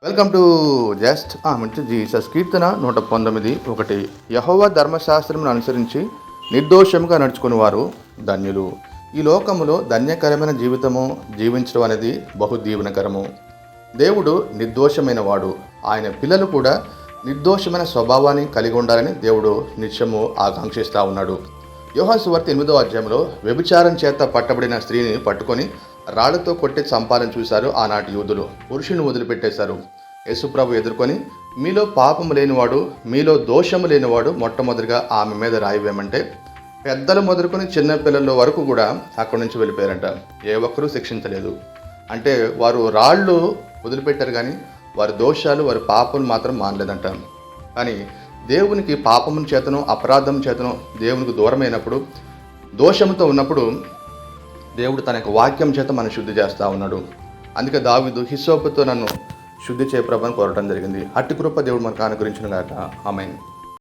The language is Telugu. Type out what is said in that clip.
వెల్కమ్ టు జస్ట్ మంచి జీసస్. కీర్తన 119:1. యెహోవా ధర్మశాస్త్రమును అనుసరించి నిర్దోషముగా నడుచుకుని వారు ధన్యులు. ఈ లోకములో ధన్యకరమైన జీవితము జీవించడం అనేది బహు దీవెనకరము. దేవుడు నిర్దోషమైన వాడు. ఆయన పిల్లలు కూడా నిర్దోషమైన స్వభావాన్ని కలిగి ఉండాలని దేవుడు నిత్యము ఆకాంక్షిస్తూ ఉన్నాడు. యోహాను సువార్త 8వ అధ్యాయంలో వ్యభిచారం చేత పట్టబడిన స్త్రీని పట్టుకొని రాళ్లతో కొట్టి చంపాలని చూశారు ఆనాటి యూదులు. పురుషుని వదిలిపెట్టేశారు. యేసుప్రభు ఎదుర్కొని, మీలో పాపము లేనివాడు, మీలో దోషము లేనివాడు మొట్టమొదటిగా ఆమె మీద రాయి వేయమంటే పెద్దలు మొదలుకొని చిన్న పిల్లల వరకు కూడా అక్కడి నుంచి వెళ్ళిపోయారంట. ఏ ఒక్కరూ శిక్షించలేదు. అంటే వారు రాళ్ళు వదిలిపెట్టారు కానీ వారి దోషాలు, వారి పాపం మాత్రం మానలేదంట. కానీ దేవునికి పాపము చేతను అపరాధం చేతను దేవునికి దూరమైనప్పుడు, దోషంతో ఉన్నప్పుడు దేవుడు తన యొక్క వాక్యం చేత మనం శుద్ధి చేస్తూ ఉన్నాడు. అందుకే దావీదు హిస్సోపుతో నన్ను శుద్ధి చేయ ప్రభువుని కోరటం జరిగింది. అట్టి కృప దేవుడు మనకు అనుగ్రహించును గాక. ఆమేన్.